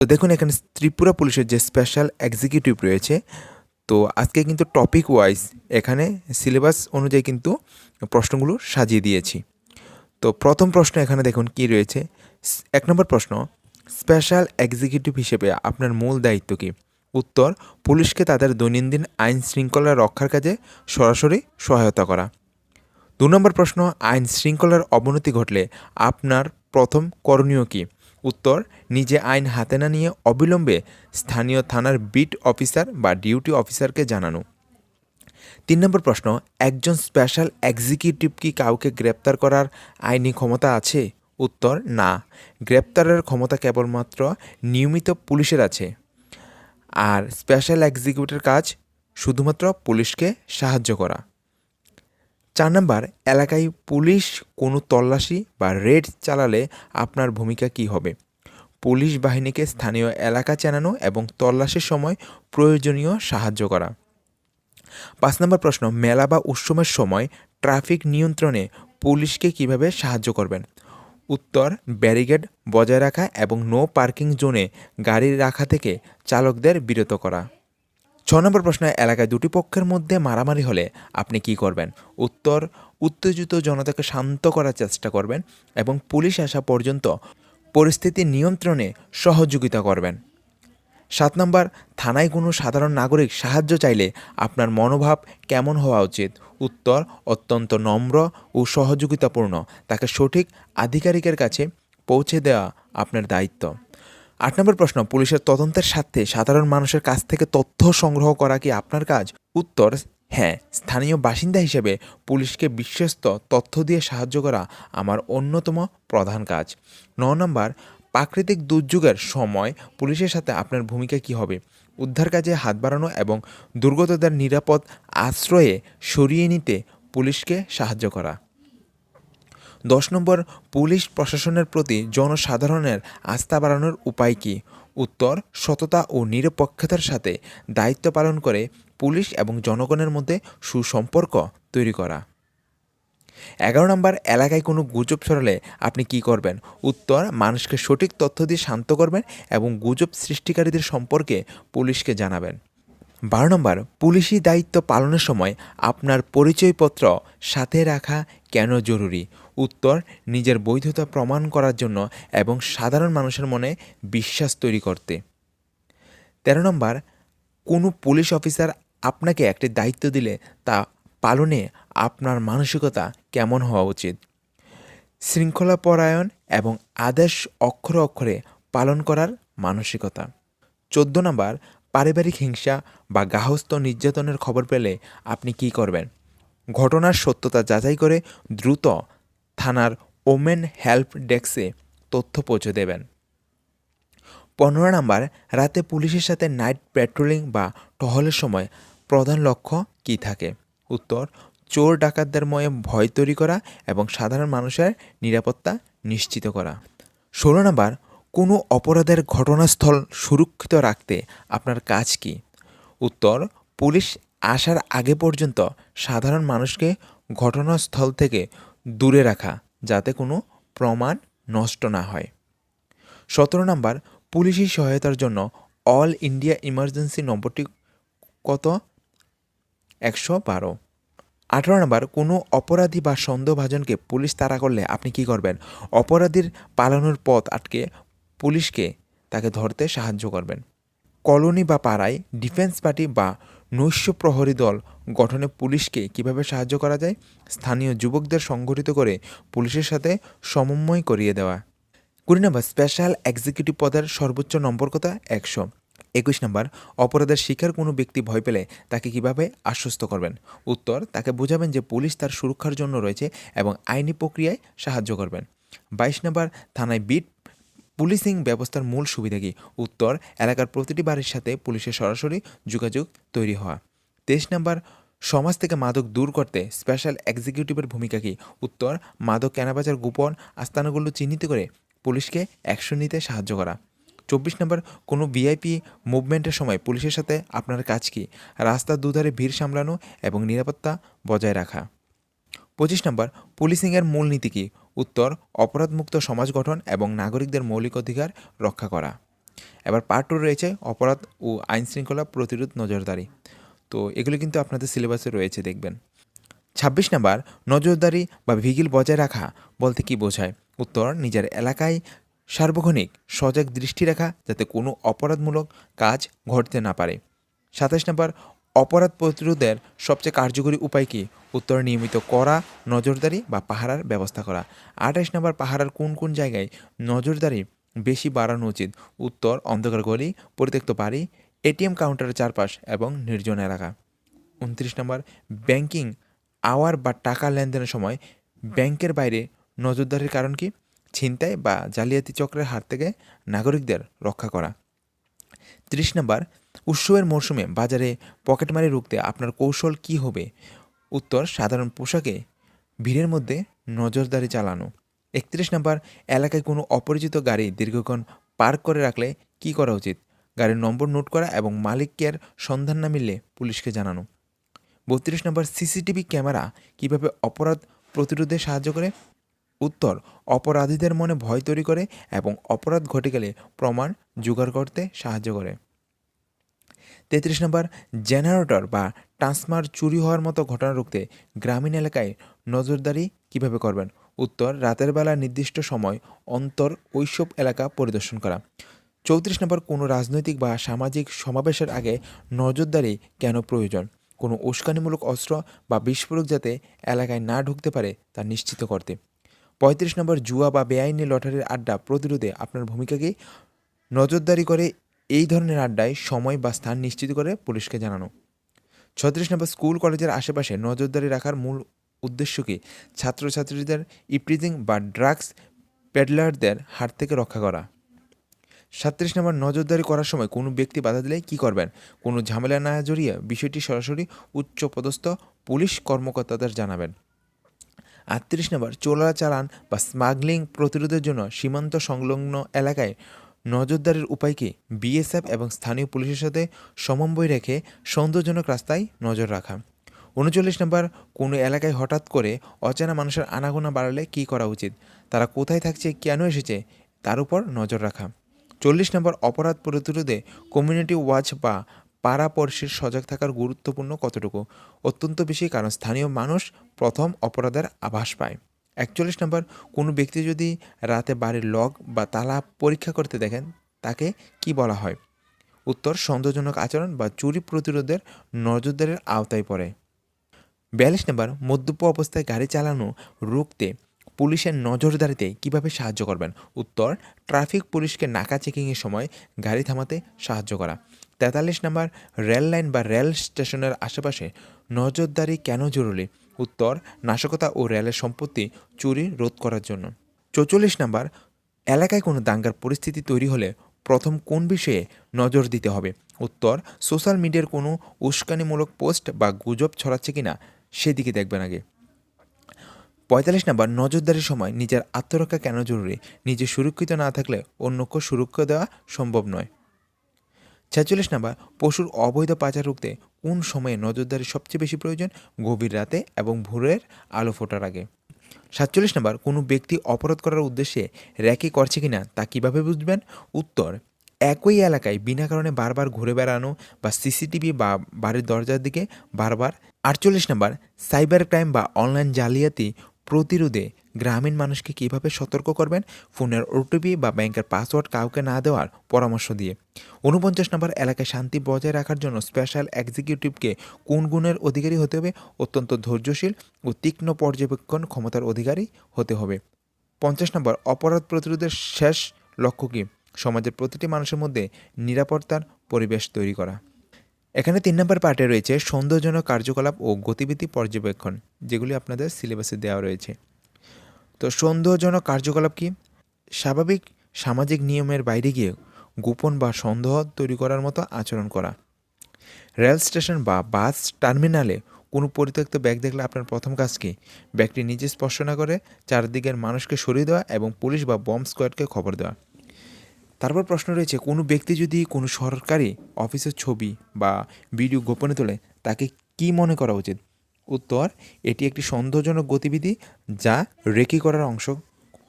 তো দেখুন এখানে ত্রিপুরা পুলিশের যে স্পেশাল এক্সিকিউটিভ রয়েছে, তো আজকে কিন্তু টপিক ওয়াইজ এখানে সিলেবাস অনুযায়ী কিন্তু প্রশ্নগুলো সাজিয়ে দিয়েছি। তো প্রথম প্রশ্ন এখানে দেখুন কি রয়েছে। ১ নম্বর প্রশ্ন, স্পেশাল এক্সিকিউটিভ হিসেবে আপনার মূল দায়িত্ব কী? উত্তর, পুলিশকে তাদের দৈনন্দিন আইন শৃঙ্খলা রক্ষার কাজে সরাসরি সহায়তা করা। ২ নম্বর প্রশ্ন, আইন শৃঙ্খলার অবনতি ঘটলে আপনার প্রথম করণীয় কী? উত্তর, নিজে আইন হাতে না নিয়ে অবিলম্বে স্থানীয় থানার বিট অফিসার বা ডিউটি অফিসারকে জানানো। ৩ নম্বর প্রশ্ন, একজন স্পেশাল এক্সিকিউটিভ কি কাউকে গ্রেপ্তার করার আইনি ক্ষমতা আছে? উত্তর, না। গ্রেপ্তারের ক্ষমতা কেবলমাত্র নিয়মিত পুলিশের আছে। আর স্পেশাল এক্সিকিউটিভের কাজ শুধুমাত্র পুলিশকে সাহায্য করা। ৪ নম্বর, এলাকায় পুলিশ কোনো তল্লাশি বা রেড চালালে আপনার ভূমিকা কী হবে? পুলিশ বাহিনীকে স্থানীয় এলাকা চেনানো এবং তল্লাশির সময় প্রয়োজনীয় সাহায্য করা। ৫ নম্বর প্রশ্ন, মেলা বা উৎসবের সময় ট্রাফিক নিয়ন্ত্রণে পুলিশকে কিভাবে সাহায্য করবেন? উত্তর, ব্যারিকেড বজায় রাখা এবং নো পার্কিং জোনে গাড়ি রাখা থেকে চালকদের বিরত করা। ৬ নম্বর প্রশ্ন, এলাকায় দুটি পক্ষের মধ্যে মারামারি হলে আপনি কি করবেন? উত্তর, উত্তেজিত জনতাকে শান্ত করার চেষ্টা করবেন এবং পুলিশ আসা পর্যন্ত পরিস্থিতি নিয়ন্ত্রণে সহযোগিতা করবেন। ৭ নম্বর, থানায় কোনো সাধারণ নাগরিক সাহায্য চাইলে আপনার মনোভাব কেমন হওয়া উচিত? উত্তর, অত্যন্ত নম্র ও সহযোগিতাপূর্ণ। তাকে সঠিক আধিকারিকের কাছে পৌঁছে দেওয়া আপনার দায়িত্ব। ৮ নম্বর প্রশ্ন, পুলিশের তদন্তের স্বার্থে সাধারণ মানুষের কাছ থেকে তথ্য সংগ্রহ করা কি আপনার কাজ? উত্তর, হ্যাঁ। স্থানীয় বাসিন্দা হিসেবে পুলিশকে বিশ্বস্ত তথ্য দিয়ে সাহায্য করা আমার অন্যতম প্রধান কাজ। ৯ নম্বর, প্রাকৃতিক দুর্যোগের সময় পুলিশের সাথে আপনার ভূমিকা কী হবে? উদ্ধার কাজে হাত বাড়ানো এবং দুর্গতদের নিরাপদ আশ্রয়ে সরিয়ে নিতে পুলিশকে সাহায্য করা। ১০ নম্বর, পুলিশ প্রশাসনের প্রতি জনসাধারণের আস্থা বাড়ানোর উপায় কী? উত্তর, সততা ও নিরপেক্ষতার সাথে দায়িত্ব পালন করে পুলিশ এবং জনগণের মধ্যে সুসম্পর্ক তৈরি করা। ১১ নম্বর, এলাকায় কোনো গুজব ছড়ালে আপনি কী করবেন? উত্তর, মানুষকে সঠিক তথ্য দিয়ে শান্ত করবেন এবং গুজব সৃষ্টিকারীদের সম্পর্কে পুলিশকে জানাবেন। ১২ নম্বর, পুলিশি দায়িত্ব পালনের সময় আপনার পরিচয়পত্র সাথে রাখা কেন জরুরি? উত্তর, নিজের বৈধতা প্রমাণ করার জন্য এবং সাধারণ মানুষের মনে বিশ্বাস তৈরি করতে। ১৩ নম্বর, কোনো পুলিশ অফিসার আপনাকে একটি দায়িত্ব দিলে তা পালনে আপনার মানসিকতা কেমন হওয়া উচিত? শৃঙ্খলাপরায়ণ এবং আদেশ অক্ষরে অক্ষরে পালন করার মানসিকতা। ১৪ নম্বর, পারিবারিক হিংসা বা গার্হস্থ্য নির্যাতনের খবর পেলে আপনি কী করবেন? ঘটনার সত্যতা যাচাই করে দ্রুত থানার ওমেন হেল্প ডেস্কে তথ্য পৌঁছে দেবেন। ১৫ নম্বর, রাতে পুলিশের সাথে নাইট প্যাট্রোলিং বা টহলের সময় প্রধান লক্ষ্য কী থাকে? উত্তর, চোর ডাকাতদের মনে ভয় তৈরি করা এবং সাধারণ মানুষের নিরাপত্তা নিশ্চিত করা। ১৬ নম্বর, কোনো অপরাধের ঘটনাস্থল সুরক্ষিত রাখতে আপনার কাজ কী? উত্তর, পুলিশ আসার আগে পর্যন্ত সাধারণ মানুষকে ঘটনাস্থল থেকে দূরে রাখা যাতে কোনো প্রমাণ নষ্ট না হয়। ১৭ নম্বর, পুলিশি সহায়তার জন্য অল ইন্ডিয়া ইমার্জেন্সি নম্বরটি কত? ১১২। ১৮ নম্বর, কোনো অপরাধী বা সন্দেহভাজনকে পুলিশ তাড়া করলে আপনি কী করবেন? অপরাধীর পালানোর পথ আটকে পুলিশকে তাকে ধরতে সাহায্য করবেন। কলোনি বা পাড়ায় ডিফেন্স পার্টি বা নৈশ প্রহরী দল গঠনে পুলিশকে কিভাবে সাহায্য করা যায়? স্থানীয় যুবকদের সংগঠিত করে পুলিশের সাথে সমন্বয় করিয়ে দেওয়া। ২০ নম্বর, স্পেশাল এক্সিকিউটিভ পদের সর্বোচ্চ নম্বর কত? ১০০। ২১ নম্বর, অপরাধের শিকার কোনো ব্যক্তি ভয় পেলে তাকে কিভাবে আশ্বস্ত করবেন? উত্তর, তাকে বোঝাবেন যে পুলিশ তার সুরক্ষার জন্য রয়েছে এবং আইনি প্রক্রিয়ায় সাহায্য করবেন। ২২ নম্বর, থানায় বিট পুলিশিং ব্যবস্থার মূল সুবিধা কী? উত্তর, এলাকার প্রতিটি বাড়ির সাথে পুলিশের সরাসরি যোগাযোগ তৈরি হওয়া। ২৩ নম্বর, সমাজ থেকে মাদক দূর করতে স্পেশাল এক্সিকিউটিভের ভূমিকা কী? উত্তর, মাদক কেনাবেচার গোপন আস্তানাগুলো চিহ্নিত করে পুলিশকে অ্যাকশন নিতে সাহায্য করা। ২৪ নম্বর, কোনো ভিআইপি মুভমেন্টের সময় পুলিশের সাথে আপনার কাজ কী? রাস্তার দুধারে ভিড় সামলানো এবং নিরাপত্তা বজায় রাখা। ২৫ নম্বর, পুলিশিংয়ের মূলনীতি কী? উত্তর, অপরাধমুক্ত সমাজ গঠন এবং নাগরিকদের মৌলিক অধিকার রক্ষা করা। এবার পার্ট 2 রয়েছে অপরাধ ও আইনশৃঙ্খলা প্রতিরোধ নজরদারি। তো এগুলো কিন্তু আপনাদের সিলেবাসে রয়েছে দেখবেন। ২৬ নাম্বার নজরদারি বা ভিগিল বজায় রাখা বলতে কী বোঝায়? উত্তর, নিজের এলাকায় সার্বক্ষণিক সজাগ দৃষ্টি রাখা যাতে কোনো অপরাধমূলক কাজ ঘটতে না পারে। ২৭ নাম্বার অপরাধ প্রতিরোধের সবচেয়ে কার্যকরী উপায় কী? উত্তর, নিয়মিত করা নজরদারি বা পাহারার ব্যবস্থা করা। ২৮ নাম্বার পাহারার কোন কোন জায়গায় নজরদারি বেশি বাড়ানো উচিত? উত্তর, অন্ধকার গলি, পরিত্যক্ত বাড়ি, এটিএম কাউন্টারের চারপাশ এবং নির্জন এলাকা। ২৯ নাম্বার ব্যাংকিং আওয়ার বা টাকা লেনদেনের সময় ব্যাংকের বাইরে নজরদারির কারণ কি? ছিনতাই বা জালিয়াতি চক্রের হাত থেকে নাগরিকদের রক্ষা করা। ৩০ নাম্বার উৎসবের মরশুমে বাজারে পকেটমারি রুখতে আপনার কৌশল কী হবে? উত্তর, সাধারণ পোশাকে ভিড়ের মধ্যে নজরদারি চালানো। ৩১ নাম্বার এলাকায় কোনো অপরিচিত গাড়ি দীর্ঘক্ষণ পার্ক করে রাখলে কী করা উচিত? গাড়ির নম্বর নোট করা এবং মালিকের সন্ধান না মিললে পুলিশকে জানানো। ৩২ নম্বর সিসিটিভি ক্যামেরা কিভাবে অপরাধ প্রতিরোধে সাহায্য করে? উত্তর, অপরাধীদের মনে ভয় তৈরি করে এবং অপরাধ ঘটে গেলে প্রমাণ জোগাড় করতে সাহায্য করে। ৩৩ নম্বর জেনারেটর বা ট্রান্সফরমার চুরি হওয়ার মতো ঘটনা রুখতে গ্রামীণ এলাকায় নজরদারি কিভাবে করবেন? উত্তর, রাতের বেলা নির্দিষ্ট সময় অন্তর ওইসব এলাকা পরিদর্শন করা। ৩৪ নম্বর কোনো রাজনৈতিক বা সামাজিক সমাবেশের আগে নজরদারি কেন প্রয়োজন? কোনো উস্কানিমূলক অস্ত্র বা বিস্ফোরক যাতে এলাকায় না ঢুকতে পারে তা নিশ্চিত করতে। ৩৫ নম্বর জুয়া বা বেআইনি লটারির আড্ডা প্রতিরোধে আপনার ভূমিকা কি? নজরদারি করে এই ধরনের আড্ডায় সময় বা স্থান নিশ্চিত করে পুলিশকে জানানো। ৩৬ নম্বর স্কুল কলেজের আশেপাশে নজরদারি রাখার মূল উদ্দেশ্য কি? ছাত্রছাত্রীদের ইপ্রিজিং বা ড্রাগস পেডলারদের হাত থেকে রক্ষা করা। ৩৭ নম্বর নজরদারি করার সময় কোনো ব্যক্তি বাধা দিলে কী করবেন? কোনো ঝামেলা না জড়িয়ে বিষয়টি সরাসরি উচ্চপদস্থ পুলিশ কর্মকর্তাদের জানাবেন। ৩৮ নম্বর চোরাচালান বা স্মাগলিং প্রতিরোধের জন্য সীমান্ত সংলগ্ন এলাকায় নজরদারির উপায় কী? বিএসএফ এবং স্থানীয় পুলিশের সাথে সমন্বয় রেখে সন্দেহজনক রাস্তায় নজর রাখা। ৩৯ নম্বর কোনো এলাকায় হঠাৎ করে অচেনা মানুষের আনাগোনা বাড়ালে কী করা উচিত? তারা কোথায় থাকছে, কেন এসেছে তার উপর নজর রাখা। ৪০ নম্বর অপরাধ প্রতিরোধে কমিউনিটি ওয়াচ বা পাড়া পড়শির সজাগ থাকার গুরুত্বপূর্ণ কতটুকু? অত্যন্ত বেশি, কারণ স্থানীয় মানুষ প্রথম অপরাধের আভাস পায়। ৪১ নম্বর কোনো ব্যক্তি যদি রাতে বাড়ির লক বা তালা পরীক্ষা করতে দেখেন তাকে কি বলা হয়? উত্তর, সন্দেহজনক আচরণ বা চুরি প্রতিরোধের নজরদারির আওতায় পড়ে। ৪২ নম্বর মদ্যপ অবস্থায় গাড়ি চালানো রুখতে পুলিশের নজরদারিতে কিভাবে সাহায্য করবেন? উত্তর, ট্রাফিক পুলিশকে নাকা চেকিংয়ের সময় গাড়ি থামাতে সাহায্য করা। ৪৩ নম্বর রেল লাইন বা রেল স্টেশনের আশেপাশে নজরদারি কেন জরুরি? উত্তর, নাশকতা ও রেলের সম্পত্তি চুরি রোধ করার জন্য। ৪৪ নম্বর এলাকায় কোনো দাঙ্গার পরিস্থিতি তৈরি হলে প্রথম কোন বিষয়ে নজর দিতে হবে? উত্তর, সোশ্যাল মিডিয়ার কোনো উস্কানিমূলক পোস্ট বা গুজব ছড়াচ্ছে কিনা সেদিকে দেখবেন আগে। ৪৫ নম্বর নজরদারির সময় নিজের আত্মরক্ষা কেন জরুরি? নিজে সুরক্ষিত না থাকলে অন্যকে সুরক্ষা দেওয়া সম্ভব নয়। ৪৬ নম্বর পশুর অবৈধ পাচার রুখতে কোন সময়ে নজরদারি সবচেয়ে বেশি প্রয়োজন? গভীর রাতে এবং ভোরের আলো ফোটার আগে। ৪৭ নম্বর কোনো ব্যক্তি অপরাধ করার উদ্দেশ্যে র্যাকি করছে কিনা তা কিভাবে বুঝবেন? উত্তর, একই এলাকায় বিনা কারণে বারবার ঘুরে বেড়ানো বা সিসিটিভি বা বাড়ির দরজার দিকে বারবার। ৪৮ নম্বর সাইবার ক্রাইম বা অনলাইন জালিয়াতি প্রতিরোধে গ্রামীণ মানুষকে কীভাবে সতর্ক করবেন? ফোনের ওটিপি বা ব্যাংকের পাসওয়ার্ড কাউকে না দেওয়ার পরামর্শ দিয়ে। ৪৯ নম্বর এলাকায় শান্তি বজায় রাখার জন্য স্পেশাল এক্সিকিউটিভকে কোন গুণের অধিকারী হতে হবে? অত্যন্ত ধৈর্যশীল ও তীক্ষ্ণ পর্যবেক্ষণ ক্ষমতার অধিকারী হতে হবে। ৫০ নম্বর অপরাধ প্রতিরোধের শেষ লক্ষ্য কী? সমাজের প্রতিটি মানুষের মধ্যে নিরাপত্তার পরিবেশ তৈরি করা। এখানে ৩ নম্বর পার্টে রয়েছে সন্দেহজনক কার্যকলাপ ও গতিবিধি পর্যবেক্ষণ, যেগুলি আপনাদের সিলেবাসে দেওয়া রয়েছে। তো সন্দেহজনক কার্যকলাপ কি? স্বাভাবিক সামাজিক নিয়মের বাইরে গিয়ে গোপন বা সন্দেহ তৈরি করার মতো আচরণ করা। রেল স্টেশন বা বাস টার্মিনালে কোনো পরিত্যক্ত ব্যাগ দেখলে আপনার প্রথম কাজ কি? ব্যাগটি নিজে স্পর্শ না করে চারদিকের মানুষকে সরিয়ে দেওয়া এবং পুলিশ বা বম্ব স্কোয়াডকে খবর দেওয়া। তারপর প্রশ্ন রয়েছে কোনো ব্যক্তি যদি কোনো সরকারি অফিসের ছবি বা ভিডিও গোপনে তোলে তাকে কি মনে করা উচিত? উত্তর, এটি একটি সন্দেহজনক গতিবিধি যা রেকি করার অংশ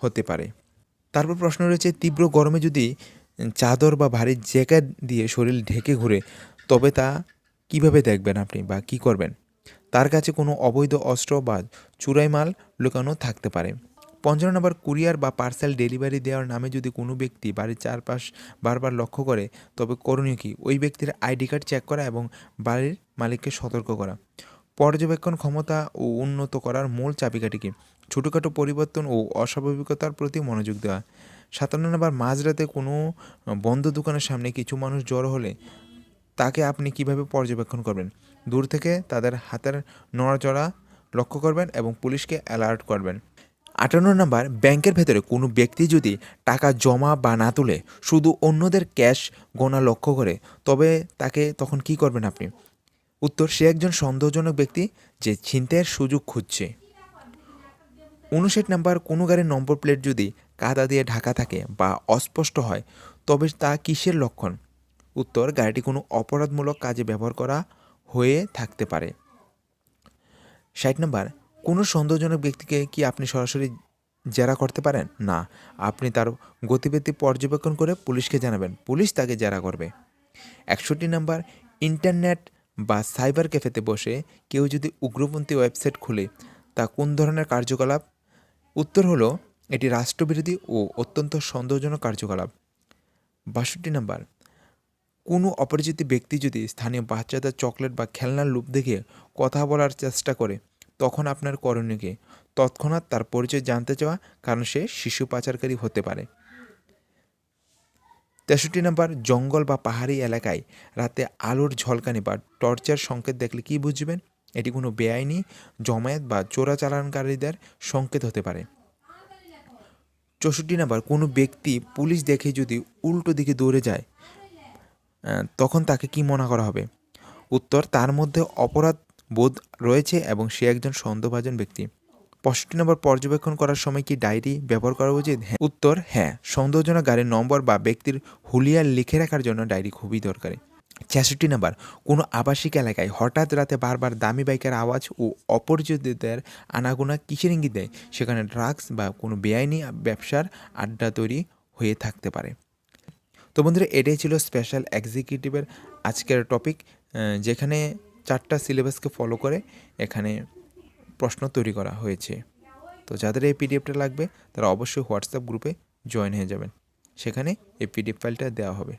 হতে পারে। তারপর প্রশ্ন রয়েছে তীব্র গরমে যদি চাদর বা ভারী জ্যাকেট দিয়ে শরীর ঢেকে ঘুরে, তবে তা কিভাবে দেখবেন আপনি বা কী করবেন? তার কাছে কোনো অবৈধ অস্ত্র বা চুরাই মাল লুকানো থাকতে পারে। ৫৫ নম্বর, কুরিয়ার বা পার্সেল ডেলিভারি দেওয়ার নামে যদি কোনো ব্যক্তি বাড়ির চারপাশ বারবার লক্ষ্য করে, তবে করণীয় কী? ওই ব্যক্তির আইডি কার্ড চেক করা এবং বাড়ির মালিককে সতর্ক করা। পর্যবেক্ষণ ক্ষমতা ও উন্নত করার মূল চাবিকাঠি কী? ছোটোখাটো পরিবর্তন ও অস্বাভাবিকতার প্রতি মনোযোগ দেওয়া। ৫৭ নম্বর, মাঝরাতে কোনো বন্ধ দোকানের সামনে কিছু মানুষ জড়ো হলে তাকে আপনি কিভাবে পর্যবেক্ষণ করবেন? দূর থেকে তাদের হাতের নড়াচড়া লক্ষ্য করবেন এবং পুলিশকে অ্যালার্ট করবেন। ৫৮ নম্বর, ব্যাংকের ভেতরে কোনো ব্যক্তি যদি টাকা জমা বা না তুলে শুধু অন্যদের ক্যাশ গোনা লক্ষ্য করে, তবে তাকে তখন কী করবেন আপনি? উত্তর, সে একজন সন্দেহজনক ব্যক্তি যে ছিনতাইয়ের সুযোগ খুঁজছে। ৫৯ নম্বর, কোনো গাড়ির নম্বর প্লেট যদি কাদা দিয়ে ঢাকা থাকে বা অস্পষ্ট হয়, তবে তা কিসের লক্ষণ? উত্তর, গাড়িটি কোনো অপরাধমূলক কাজে ব্যবহার করা হয়ে থাকতে পারে। ৬০ নম্বর, কোনো সন্দেহজনক ব্যক্তিকে কি আপনি সরাসরি জেরা করতে পারেন? না, আপনি তার গতিবিধি পর্যবেক্ষণ করে পুলিশকে জানাবেন, পুলিশ তাকে জেরা করবে। ৬১ নম্বর, ইন্টারনেট বা সাইবার ক্যাফেতে বসে কেউ যদি উগ্রপন্থী ওয়েবসাইট খুলে, তা কোন ধরনের কার্যকলাপ? উত্তর হলো, এটি রাষ্ট্রবিরোধী ও অত্যন্ত সন্দেহজনক কার্যকলাপ। ৬২ নম্বর, কোনো অপরিচিত ব্যক্তি যদি স্থানীয় বাচ্চাদের চকলেট বা খেলনার লোভ দেখে কথা বলার চেষ্টা করে, তখন আপনার করণীয় কী? তৎক্ষণাৎ তার পরিচয় জানতে চাওয়া, কারণ সে শিশু পাচারকারী হতে পারে। ৬৩ নম্বর, জঙ্গল বা পাহাড়ি এলাকায় রাতে আলোর ঝলকানি বা টর্চের সংকেত দেখলে কী বুঝবেন? এটি কোনো বেআইনি জমায়েত বা চোরাচালানকারীদের সংকেত হতে পারে। ৬৪ নম্বর, কোনো ব্যক্তি পুলিশ দেখে যদি উল্টো দিকে দৌড়ে যায়, তখন তাকে কি মনে করা হবে? উত্তর, তার মধ্যে অপরাধ বোধ রয়েছে এবং সে একজন সন্দেহভাজন ব্যক্তি। ৬৫ নম্বর, পর্যবেক্ষণ করার সময় কি ডায়েরি ব্যবহার করা উচিত? উত্তর, হ্যাঁ, সন্দেহজনক গাড়ির নম্বর বা ব্যক্তির হুলিয়া লিখে রাখার জন্য ডায়েরি খুবই দরকারি। ৬৬ নম্বর, কোনো আবাসিক এলাকায় হঠাৎ রাতে বারবার দামি বাইকের আওয়াজ ও অপরিচিতদের আনাগোনা কিসের ইঙ্গিত দেয়? সেখানে ড্রাগস বা কোনো বেআইনি ব্যবসার আড্ডা তৈরি হয়ে থাকতে পারে। তো বন্ধুরা, এটাই ছিল স্পেশাল এক্সিকিউটিভের আজকের টপিক, যেখানে 4টা সিলেবাসকে ফলো করে এখানে প্রশ্ন তৈরি করা হয়েছে। তো যাদের এই পিডিএফটা লাগবে তারা অবশ্যই হোয়াটসঅ্যাপ গ্রুপে জয়েন হয়ে যাবেন, সেখানে এই পিডিএফ ফাইলটা দেওয়া হবে।